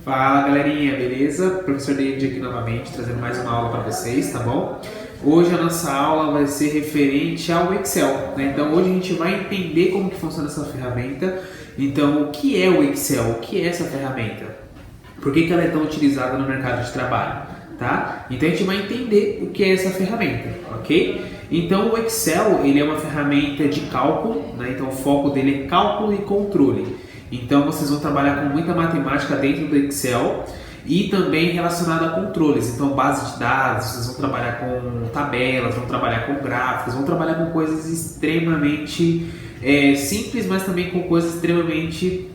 Fala galerinha, beleza? Professor David aqui novamente, trazendo mais uma aula para vocês, tá bom? Hoje a nossa aula vai ser referente ao Excel, né? Então hoje a gente vai entender como que funciona essa ferramenta. Então o que é o Excel? O que é essa ferramenta? Por que ela é tão utilizada no mercado de trabalho? Tá? Então a gente vai entender o que é essa ferramenta, ok? Então o Excel ele é uma ferramenta de cálculo, né? Então o foco dele é cálculo e controle. Então vocês vão trabalhar com muita matemática dentro do Excel e também relacionado a controles. Então base de dados, vocês vão trabalhar com tabelas, vão trabalhar com gráficos, vão trabalhar com coisas extremamente simples, mas também com coisas extremamente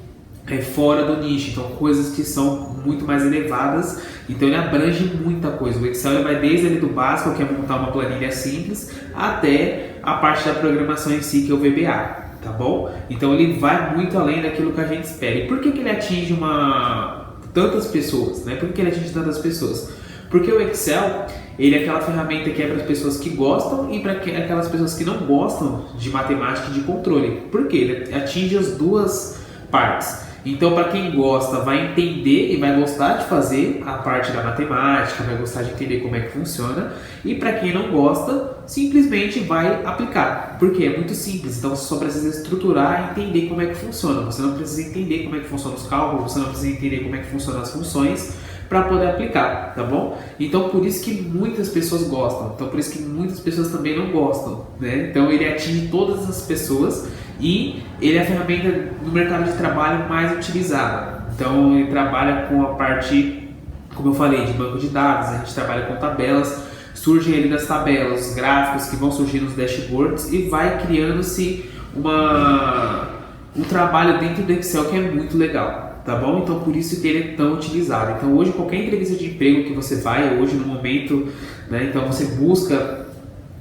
fora do nicho. Então coisas que são muito mais elevadas. Então ele abrange muita coisa. O Excel ele vai desde ali do básico, que é montar uma planilha simples, até a parte da programação em si, que é o VBA. Tá bom? Então ele vai muito além daquilo que a gente espera. E por que ele atinge tantas pessoas? Né? Por que ele atinge tantas pessoas? Porque o Excel ele é aquela ferramenta que é para as pessoas que gostam e para aquelas pessoas que não gostam de matemática e de controle. Por quê? Ele atinge as duas partes. Então, para quem gosta, vai entender e vai gostar de fazer a parte da matemática, vai gostar de entender como é que funciona. E para quem não gosta, simplesmente vai aplicar, porque é muito simples. Então, você só precisa estruturar e entender como é que funciona. Você não precisa entender como é que funcionam os cálculos, você não precisa entender como é que funcionam as funções para poder aplicar, tá bom? Então, por isso que muitas pessoas gostam. Então, por isso que muitas pessoas também não gostam, né? Então, ele atinge todas as pessoas. E ele é a ferramenta no mercado de trabalho mais utilizada. Então ele trabalha com a parte, como eu falei, de banco de dados, a gente trabalha com tabelas, surgem ali das tabelas, os gráficos que vão surgir nos dashboards e vai criando-se um trabalho dentro do Excel que é muito legal, tá bom? Então por isso que ele é tão utilizado. Então hoje qualquer entrevista de emprego que você vai, hoje no momento, né, então você busca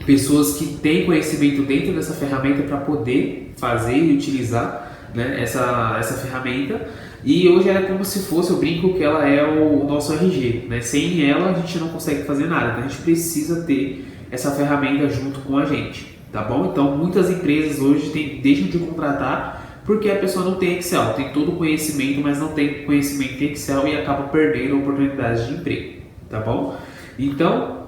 pessoas que têm conhecimento dentro dessa ferramenta para poder fazer e utilizar, né, essa ferramenta. E hoje ela é como se fosse, eu brinco que ela é o nosso RG, né? Sem ela a gente não consegue fazer nada, então a gente precisa ter essa ferramenta junto com a gente, tá bom? Então muitas empresas hoje deixam de contratar porque a pessoa não tem Excel, tem todo o conhecimento, mas não tem conhecimento em Excel e acaba perdendo oportunidades de emprego, tá bom? Então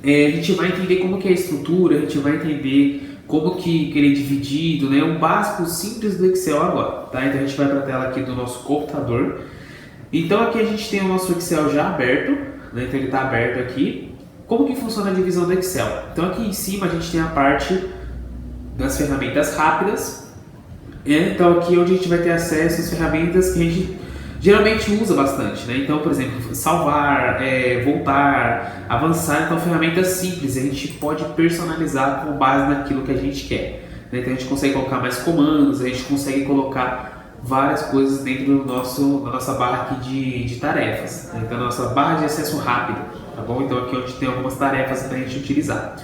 a gente vai entender como que é a estrutura, a gente vai entender como que ele é dividido, né? Um básico simples do Excel agora, tá? Então a gente vai para a tela aqui do nosso computador. Então aqui a gente tem o nosso Excel já aberto, né? Então ele está aberto aqui. Como que funciona a divisão do Excel? Então aqui em cima a gente tem a parte das ferramentas rápidas. Então aqui é onde a gente vai ter acesso às ferramentas que a gente geralmente usa bastante, né? Então, por exemplo, salvar, voltar, avançar, então ferramentas simples, a gente pode personalizar com base naquilo que a gente quer, né? Então a gente consegue colocar mais comandos, a gente consegue colocar várias coisas dentro da nossa barra aqui de tarefas, né? Então a nossa barra de acesso rápido, tá bom? Então aqui é onde tem algumas tarefas para a gente utilizar.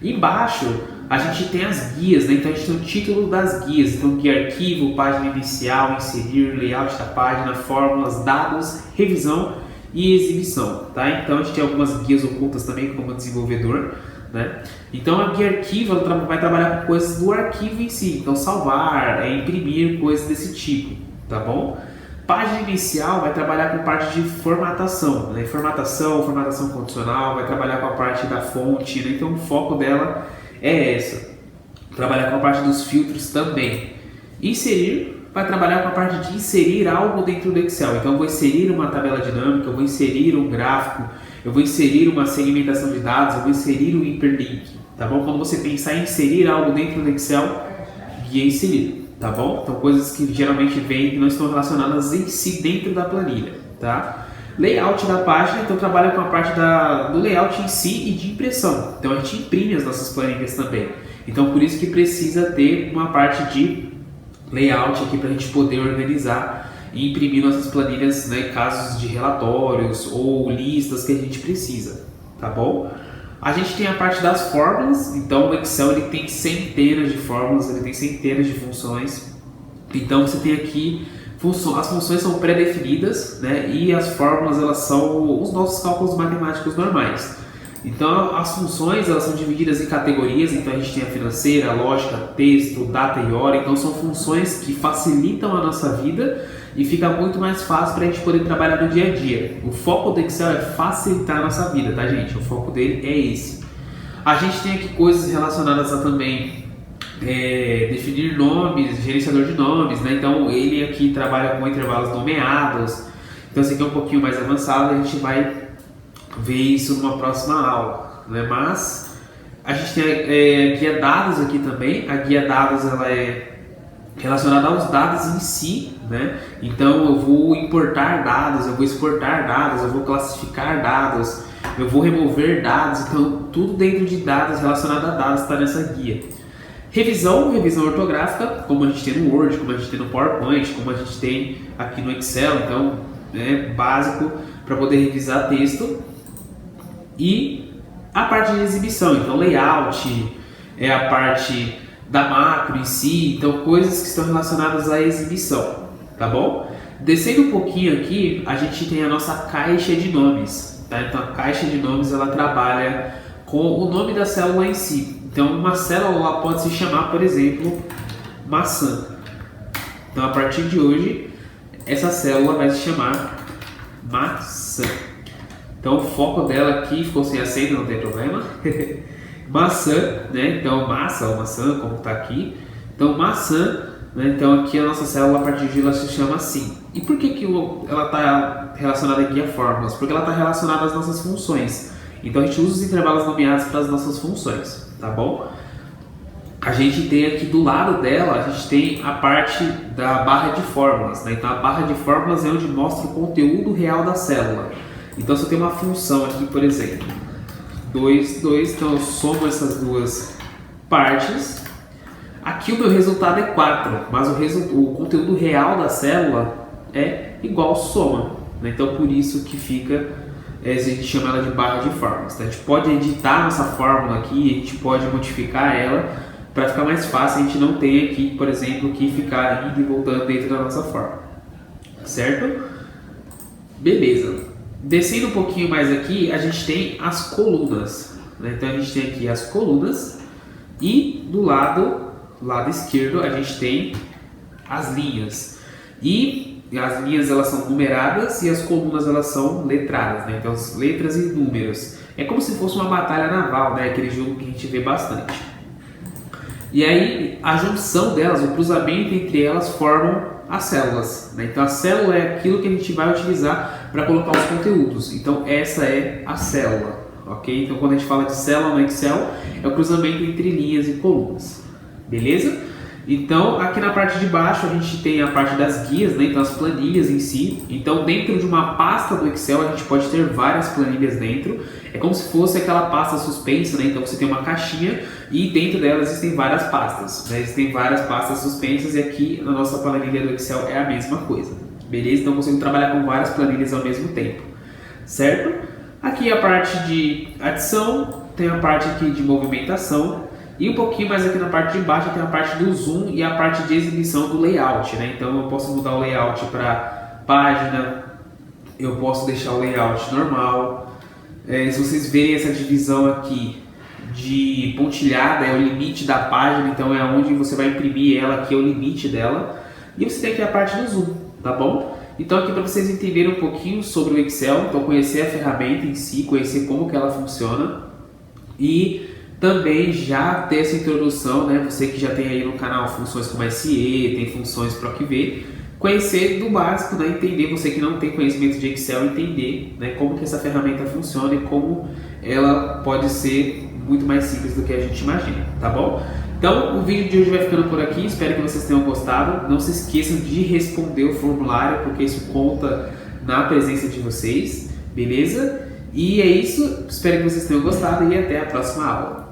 Embaixo a gente tem as guias, né? Então a gente tem o título das guias, então guia arquivo, página inicial, inserir, layout da página, fórmulas, dados, revisão e exibição, tá? Então a gente tem algumas guias ocultas também como desenvolvedor, né? Então a guia arquivo ela vai trabalhar com coisas do arquivo em si, então salvar, imprimir, coisas desse tipo, tá bom? Página inicial vai trabalhar com parte de formatação, né? Formatação condicional, vai trabalhar com a parte da fonte, né? Então o foco dela é essa, trabalhar com a parte dos filtros também. Inserir vai trabalhar com a parte de inserir algo dentro do Excel. Então eu vou inserir uma tabela dinâmica, eu vou inserir um gráfico, eu vou inserir uma segmentação de dados, eu vou inserir um hiperlink, tá bom? Quando você pensar em inserir algo dentro do Excel, guia inserir, tá bom? Então coisas que geralmente vêm que não estão relacionadas em si dentro da planilha, tá? Layout da página, então trabalha com a parte do layout em si e de impressão. Então a gente imprime as nossas planilhas também. Então por isso que precisa ter uma parte de layout aqui para a gente poder organizar e imprimir nossas planilhas, né, casos de relatórios ou listas que a gente precisa, tá bom? A gente tem a parte das fórmulas, então o Excel ele tem centenas de fórmulas, ele tem centenas de funções. Então você tem aqui as funções são pré-definidas, né, e as fórmulas elas são os nossos cálculos matemáticos normais. Então as funções elas são divididas em categorias, então a gente tem a financeira, a lógica, texto, data e hora, então são funções que facilitam a nossa vida e fica muito mais fácil para a gente poder trabalhar no dia a dia. O foco do Excel é facilitar a nossa vida, tá, gente? O foco dele é esse. A gente tem aqui coisas relacionadas a também definir nomes, gerenciador de nomes, né? Então ele aqui trabalha com intervalos nomeados. Então esse aqui é um pouquinho mais avançado, a gente vai ver isso numa próxima aula, né? Mas a gente tem a guia dados aqui também. A guia dados ela é relacionada aos dados em si, né? Então eu vou importar dados, eu vou exportar dados, eu vou classificar dados, eu vou remover dados. Então tudo dentro de dados, relacionado a dados, está nessa guia. Revisão ortográfica, como a gente tem no Word, como a gente tem no PowerPoint, como a gente tem aqui no Excel. Então é básico para poder revisar texto. E a parte de exibição, então layout, é a parte da macro em si, então coisas que estão relacionadas à exibição, tá bom? Descendo um pouquinho aqui, a gente tem a nossa caixa de nomes, tá? Então a caixa de nomes ela trabalha com o nome da célula em si. Então uma célula pode se chamar, por exemplo, maçã. Então a partir de hoje, essa célula vai se chamar maçã. Então o foco dela aqui ficou sem acento, não tem problema. Maçã, né? Então massa ou maçã, como está aqui. Então maçã, né? Então aqui a nossa célula a partir de hoje ela se chama assim. E por que ela está relacionada aqui a fórmulas? Porque ela está relacionada às nossas funções. Então a gente usa os intervalos nomeados para as nossas funções, tá bom? A gente tem aqui do lado dela, a gente tem a parte da barra de fórmulas, né? Então a barra de fórmulas é onde mostra o conteúdo real da célula. Então se eu tenho uma função aqui, por exemplo, 2, então eu somo essas duas partes. Aqui o meu resultado é 4, mas o conteúdo real da célula é igual soma, né? Então por isso que fica, a gente chama ela de barra de fórmulas, tá? A gente pode editar nossa fórmula aqui, a gente pode modificar ela para ficar mais fácil, a gente não tem aqui, por exemplo, que ficar indo e voltando dentro da nossa fórmula, certo? Beleza. Descendo um pouquinho mais aqui, a gente tem as colunas, né? Então a gente tem aqui as colunas e do lado esquerdo a gente tem as linhas. E as linhas elas são numeradas e as colunas elas são letradas, né? Então as letras e números. É como se fosse uma batalha naval, né? Aquele jogo que a gente vê bastante. E aí a junção delas, o cruzamento entre elas formam as células, né? Então a célula é aquilo que a gente vai utilizar para colocar os conteúdos. Então essa é a célula, ok? Então quando a gente fala de célula no Excel, é o cruzamento entre linhas e colunas, beleza? Então aqui na parte de baixo a gente tem a parte das guias, né? Então as planilhas em si. Então dentro de uma pasta do Excel a gente pode ter várias planilhas dentro. É como se fosse aquela pasta suspensa, né? Então você tem uma caixinha e dentro dela existem várias pastas, né? Existem várias pastas suspensas e aqui na nossa planilha do Excel é a mesma coisa, beleza? Então eu consigo trabalhar com várias planilhas ao mesmo tempo, certo? Aqui a parte de adição, tem a parte aqui de movimentação. E um pouquinho mais aqui na parte de baixo tem a parte do zoom e a parte de exibição do layout, né? Então eu posso mudar o layout para página, eu posso deixar o layout normal. Se vocês verem essa divisão aqui de pontilhada, é o limite da página, então é onde você vai imprimir ela, aqui é o limite dela. E você tem aqui a parte do zoom, tá bom? Então aqui para vocês entenderem um pouquinho sobre o Excel, então conhecer a ferramenta em si, conhecer como que ela funciona e também já ter essa introdução, né? Você que já tem aí no canal funções como SE, tem funções PROC-V, conhecer do básico, né? Entender, você que não tem conhecimento de Excel, entender, né? Como que essa ferramenta funciona e como ela pode ser muito mais simples do que a gente imagina, tá bom? Então o vídeo de hoje vai ficando por aqui, espero que vocês tenham gostado. Não se esqueçam de responder o formulário, porque isso conta na presença de vocês, beleza? E é isso, espero que vocês tenham gostado e até a próxima aula.